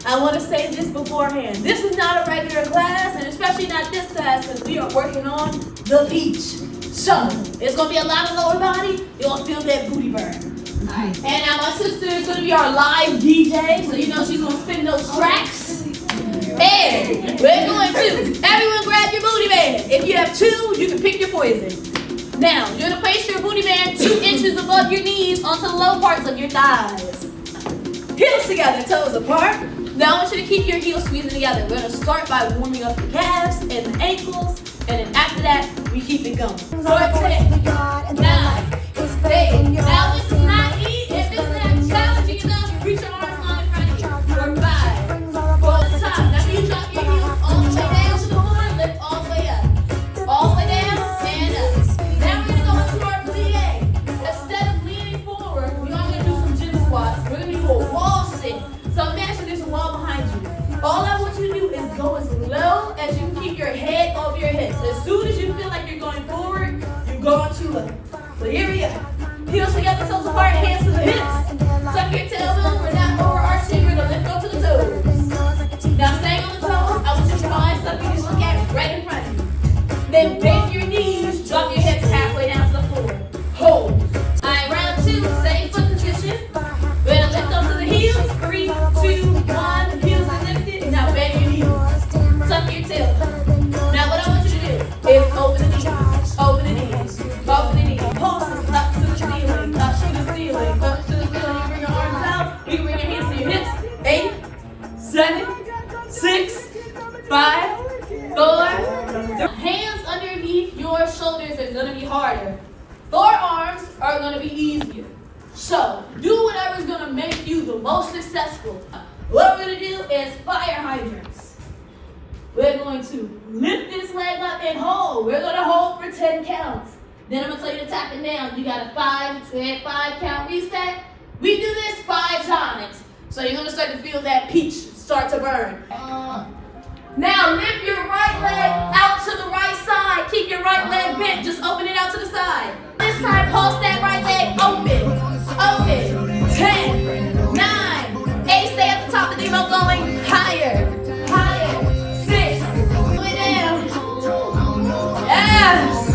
I want to say this beforehand. This is not a regular class, and especially not this class, because we are working on the beach. So, it's going to be a lot of lower body. You're going to feel that booty burn. Alright. And now my sister is going to be our live DJ, so you know she's going to spin those tracks. And we're going to, everyone grab your booty band. If you have two, you can pick your poison. Now, you're going to place your booty band 2 inches above your knees onto the low parts of your thighs. Heels together, toes apart. Now I want you to keep your heels squeezing together. We're going to start by warming up the calves and the ankles, and then after that, we keep it going. 4, 10, 9, 8. Now this is not easy. If this is not challenging enough, reach your arms long in front of you. 4, 5. Go to the top. Now you drop your heels all the way down to the floor, lift all the way up. All the way down and up. Now we're going to go into our plie. Instead of leaning forward, we're going to do some gym squats. We're going to do a wall sit. So imagine there's a wall behind you. All I want you to do is go as low as you can keep your head over your hips. As soon as you feel like you're going forward, you're going too low. So here we go. Heels together, toes apart, hands to the hips. Tuck your tailbone, we're not overarching, we're going to lift up to the toes. Now staying on the toes, I want you to find something to look at right in front of you. Then bend your knees, drop your hips halfway down to the floor. Hold. Alright, round 2, same foot position. We're going to lift up to the heels. 3, 2, 1, heels are lifted. Now bend your knees. Tuck your tailbone. Now what I want you to do is open the knees. Open the knees. Open the knees. Pulses up to the ceiling. Up to the ceiling. Up to the ceiling. You bring your arms out. You can bring your hands to your hips. 8, 7, 6, 5, 4, 3. Hands underneath your shoulders is going to be harder. Forearms are going to be easier. So, do whatever's going to make you the most successful. What we're going to do is fire hydrants. We're going to lift this leg up and hold. We're going to hold for 10 counts. Then I'm going to tell you to tap it down. You got a 5 count reset. We do this 5 times. So you're going to start to feel that peach start to burn. Now lift your right leg out to the right side. Keep your right leg bent. Just open it out to the side. This time, pulse that right leg open. Open. 10, 9, 8. Stay at the top of the remote going higher. Higher. 6. Pull it down. Yes.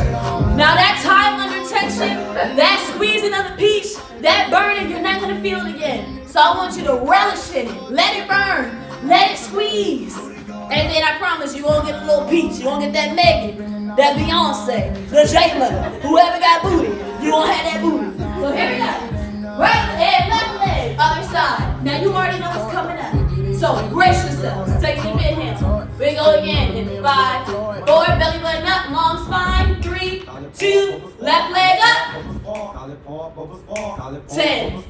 Now that time under tension, that squeezing of the peach, that burning, you're not going to feel it again. So I want you to relish in it. Let it burn. Let it squeeze. And then I promise you won't get a little peach. You won't get that Megan, that Beyonce, the J-Lo, whoever got booty. You won't have that booty. So here we go. Right and left leg, other side. Now you already know what's coming up. So brace yourselves. Take the mid hand. We go again in 5, 4, belly button up, long spine. 3, 2, left leg up. 10,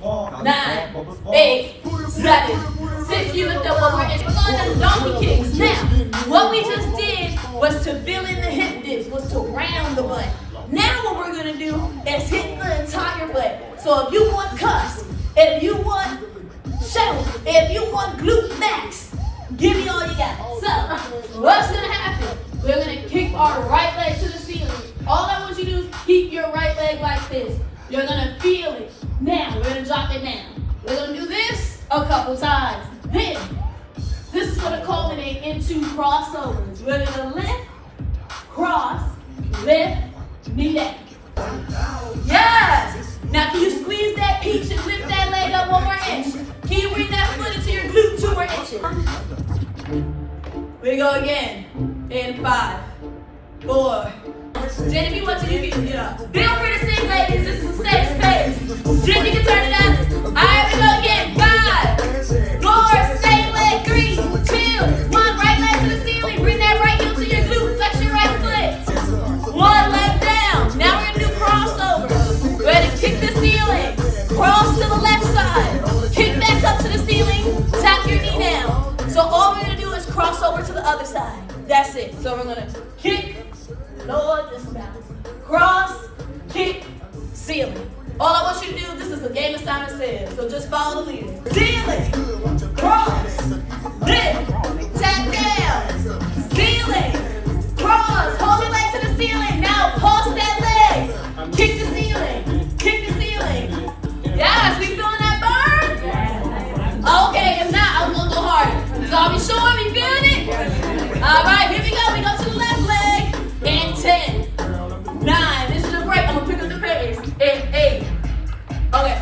9, 8, 7, 6. You lift up one more inch. We're going to donkey kicks. Now, what we just did was to fill in the hip dips, was to round the butt. Now what we're going to do is hit the entire butt. So if you want cuffs, if you want shoulder, if you want glute max, give me all you got. So, what's going to happen? We're going to kick our right leg to the ceiling. All I want you to do is keep your right leg like this. You're going to feel it. Now, we're going to drop it down. We're going to do this a couple times. Then, this is going to culminate into crossovers. We're going to lift, cross, lift, knee down. Yes! Now, can you squeeze that peach and lift that leg up 1 more inch? Can you bring that foot into your glute 2 more inches? We go again. In 5, 4. Jen, if you want to, you can get up. Feel free to sing, ladies. This is a safe space. Jen, you can turn it up. All right, we go again. 5, 4, same leg. 3, 2, 1. Right leg to the ceiling. Bring that right heel to your glute. Flex your right foot. 1 leg down. Now we're going to do crossovers. We're going to kick the ceiling. Cross to the left side. Kick back up to the ceiling. Tap your knee down. So all we're going to do is cross over to the other side. That's it. So we're going to kick. Lord, this bounce. Cross, kick, ceiling. All I want you to do, this is a game of Simon Says, so just follow the leader. Ceiling, cross, lift, tap down, ceiling, cross, hold your leg to the ceiling. Now pulse that leg, kick the ceiling, kick the ceiling. Yes, we feeling that burn? Okay, if not, I'm gonna go harder. Y'all be sure we feeling it? All right, here we go. We go to the left leg. And 10, 9. This is a break. I'm gonna pick up the pace. And 8. Okay.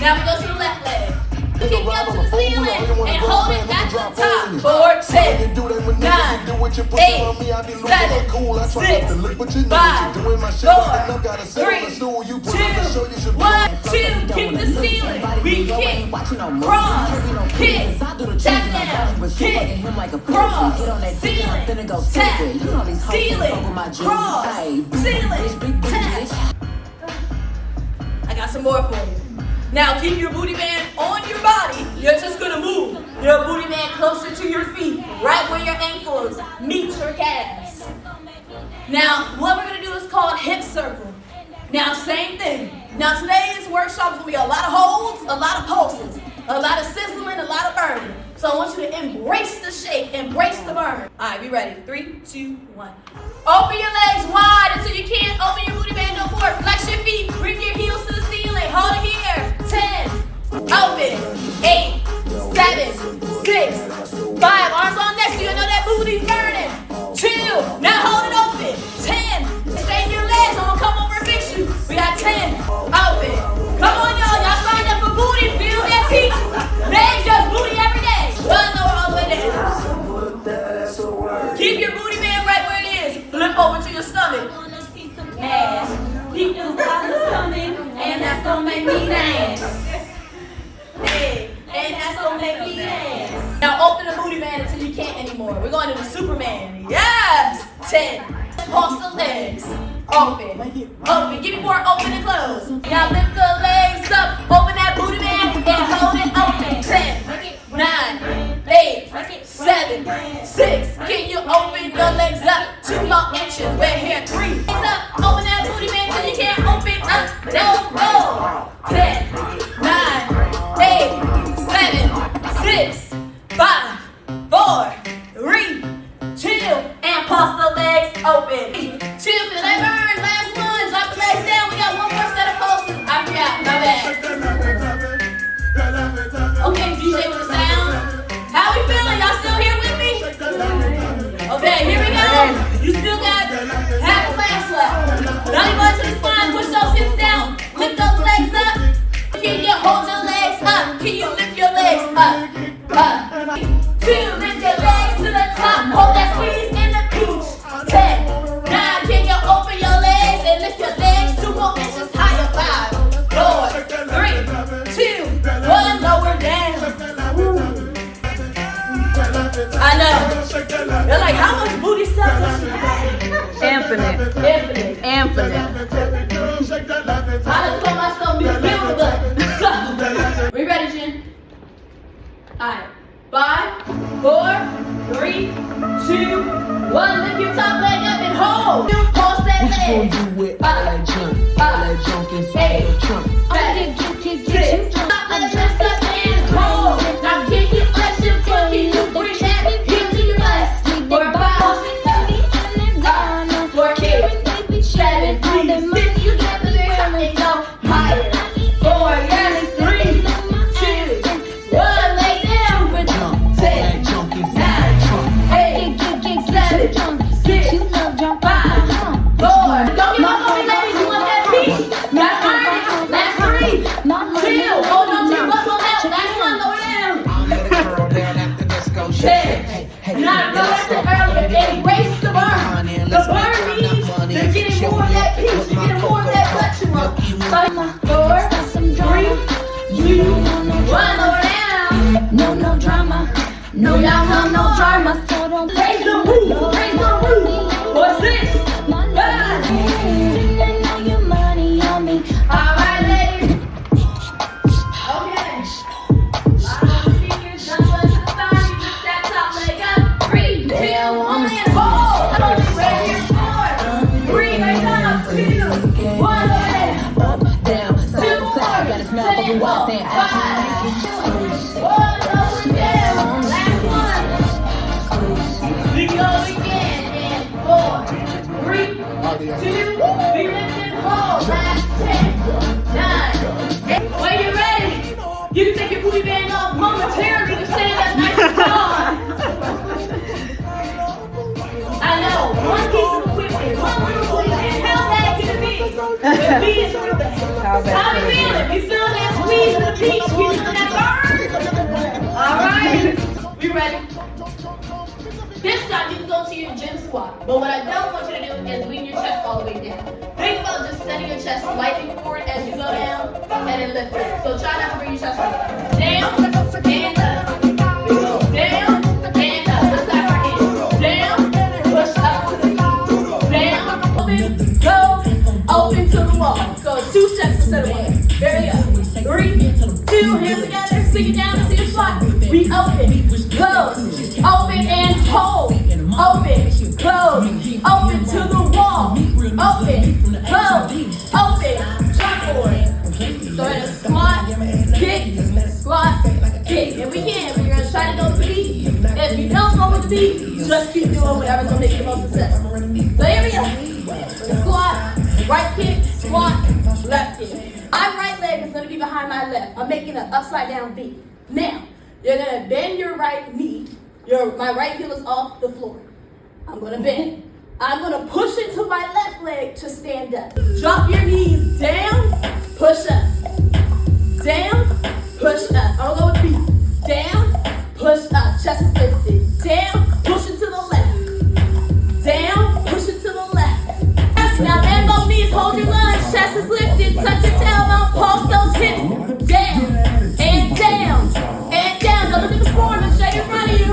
Now we go to the left leg. Kick it up to the ceiling and hold it at the top. 4, 10, 9, 8, 7, 6, 5, 4, 3, 2, 1, 2. Kick the ceiling. We kick, cross, kick, tap down, kick, cross, ceiling, tap, ceiling, cross, ceiling, tap. I got some more for you. Now keep your booty band on your body. You're just gonna move your booty band closer to your feet, right where your ankles meet your calves. Now, what we're gonna do is called hip circle. Now, same thing. Now, today's workshop is gonna be a lot of holds, a lot of pulses, a lot of sizzling, a lot of burning. So I want you to embrace the shake, embrace the burn. All right, be ready. 3, 2, 1. Open your legs wide until you can't. Open your booty band, go forward. Flex your feet. Bring your heels to the ceiling. Hold it here. 10. Open. 8, 7, 6, 5. Arms on next. So you know that booty's burning. 2. Now hold it open. 10. Straighten your legs. I'm gonna come over and fix you. We got 10. Open. Come on, y'all. Y'all signed up for booty. Feel that peach. Legs just booty every day. One lower all the way down. Keep your booty band right where it is. Flip over to your stomach. And keep those dollars coming, and that's gonna make me dance. Hey, and that's gonna make me dance. Now open the booty band until you can't anymore. We're going to the Superman. Yes. 10. Pulse the legs. Open. Open. Give me more open and close. Now lift the legs up. Open that booty band and hold it open. 10, 9, 8, 7, 6. Can you open your legs up 2 more inches? We're here. 3. Legs up. Open that booty band till you can't open up. No more. 10, 9, 8, 7, 6, 5, 4, 3, 2, and pulse the legs open. 2, feel that burn. Last one. Drop the legs down. We got one more set of pulses. I forgot. My bad. Okay, DJ with the sound. How we feeling? Y'all still here with me? Okay, here we go. You still got half a class left. Now you go to the spine. Push those hips down. Lift those legs up. Can you hold your legs up? Can you lift your legs up? Up. 2, lift your legs to the top. Hold that squeeze in the peach. 10. Now can you open your legs and lift your legs 2 more inches higher? 5, 4, 3, 2, 1. Lower down. I know. You're like, how much booty stuff does she have? Infinite. Infinite. I just told myself be beautiful. We ready, Jen? Alright. 5, 4, 3, 2, 1. Lift your top leg up and hold. Pulse that leg. What you gonna do with all that junk? All that junk inside the trunk. 7, 6. Top leg lift up and hold. Now kick your flex your foot. Can you bring that heel to your butt? For 5, 4, 8, 7, 6. You got the leg and go higher. 4, yes, 3, 2, 1. Lay down. 10, 9, 8, 7, 6, 5, 4. Don't give up on me, ladies. You want that peach? That's right. Last 3. Chill. Hold on to your muscle out. Last one. Lower down. 10. And I know that's it earlier. Embrace the burn. The burn means you're getting more of that peach. You're getting more of that butt you want. 5, 4, 3, 2, 1. Lower down. No drama. No drama. So don't Raise the roof. Raise the roof. What's this? 5. spend your money on me. All right, ladies. Okay. Fingers jump to the side. You lift that top leg up. 3, 2, 1, and hold. Right here, 4, 3, right down. 2, 1, Up, down, side to side. Got a smile for the wall saying, 5, 1, lower down. Last one. We go again. And 4, 3, 2, we lift and hold. Last 10, 9, 8. When you're ready, you can take your booty band off momentarily to stand up nice and tall. squeeze through the back. How we feeling? We feeling that squeeze in the peach? We feeling that burn? Alright, we ready? This time you can go to your gym squat. But what I don't want you to do is lean your chest all the way down. Think about just setting your chest slightly forward as you go down and then lift it. So try not to bring your chest right down and up. We go down and up. Let's clap our hands. Down, push up to the knee. Down, open, go, open to the wall. So 2 steps instead of 1. There we go. 3, 2, hands together, sink it down into your spot. We open, close, open and hold. Open, close, open to the wall. Open, close, open, jump forward. So in a squat, kick, squat, kick. If we can, we're going to try to go with the beat. If you don't go with the beat, just keep doing whatever's going to make you the most successful. So here we go. Squat, right kick, squat, left kick. My right leg is going to be behind my left. I'm making an upside down V. Now, you're going to bend your right knee. My right heel is off the floor. I'm going to bend. I'm going to push into my left leg to stand up. Drop your knees down, push up. Down, push up. I'm going to go with feet. Down, push up. Chest is lifted. Down, push it to the left. Down, push it to the left. Now bend both knees, hold your lunge. Chest is lifted. Touch your tailbone, pulse those hips. Down, and down, and down. Don't look at the floor, look straight in front of you.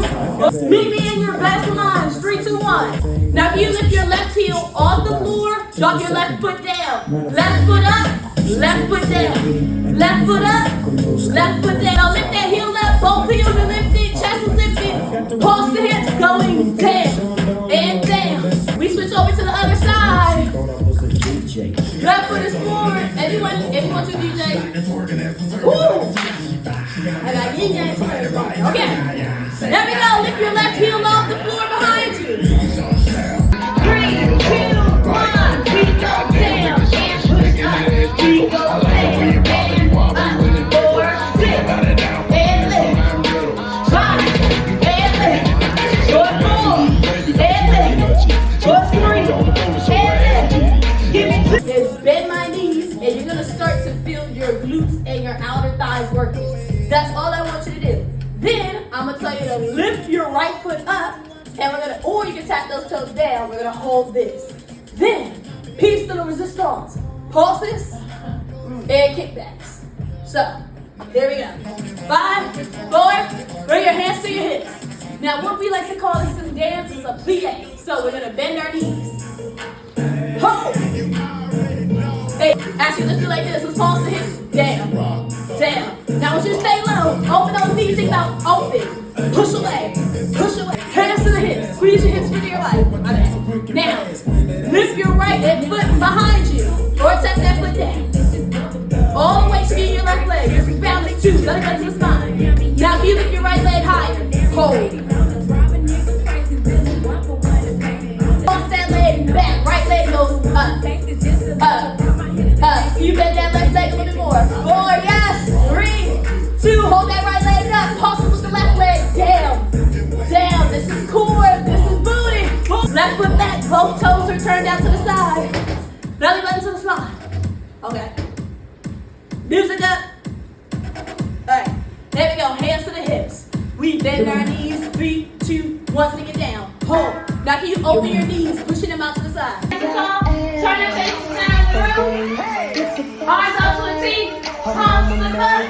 Meet me in your best lunge. 3, 2, 1. Now if you lift your left heel off the floor, drop your left foot down. Left foot up, left foot down. Left foot up, left foot down. Now lift that heel up, both heels are lifted, chest is lifted. Pulse the hips going down and down. We switch over to the other side. Left foot is forward. If you want to DJ. Woo! I got yin yang. Okay. There we go. Lift your left heel off the floor behind you. 3, 2, 1. We go down and push up. We go down and up. 4, 6, and lift. 5, and lift. 4, and lift. 4, 3, and lift. Give me 2. Just bend my knees, and you're gonna start to feel your glutes and your outer thighs working. That's all I want you to do. Then I'm gonna tell you to lift your right foot up, and or you can tap those toes down. We're gonna hold this. Then piece de la resistance, pulses and kickbacks. So there we go. 5, 4. Bring your hands to your hips. Now what we like to call this in dance is a plie. So we're gonna bend our knees. Hold. Hey, actually let's do it like this. Let's pulse the hips down, down. Now I want you to stay low. Open those knees. Think about open. Push away. Push away. Hands to the hips. Squeeze your hips into your life. Okay. Now, lift your right foot behind you. Or tap that foot down. All the way to your left leg. This is balance 2. Let it go to the spine. Now if you lift your right leg higher, hold. Pulse that leg back. Right leg goes up. Up. Up. You bend that left leg a little bit more. 4, yes. 3, 2. Hold that right leg up. Pulse with the left leg down. Down. This is core. This is booty. Left foot back. Both toes are turned out to the side. Belly button to the spine. Okay. Music up. Alright. There we go. Hands to the hips. We bend our knees. 3, 2, 1. Sink it down. Hold. Now can you open your knees, pushing them out to the side. Turn your face to the center of the room. Arms up to the feet. Palms to the sun.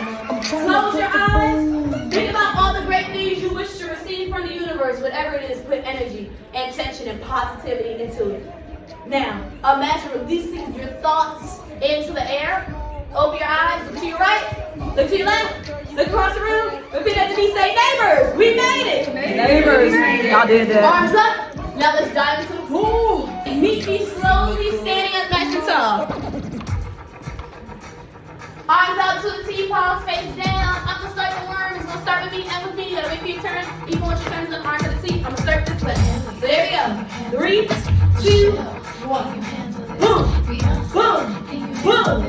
Close your eyes. Think about all the great things you wish to receive from the universe. Whatever it is, put energy and tension and positivity into it. Now, imagine releasing your thoughts into the air. Open your eyes. Look to your right. Look to your left. Look across the room. Repeat after me. Say neighbors. We made it. Neighbors. Y'all did that. Arms up. Now let's dive into the pool. Meet me slowly standing up nice and tall. Arms out to the T, palms face down. I'm gonna start the worm. It's gonna start with me and with me. You gotta wait for your turn. Even when she turns the arms to the T, I'm gonna start this way. So there we go. 3, 2, 1. Boom. Boom. Boom.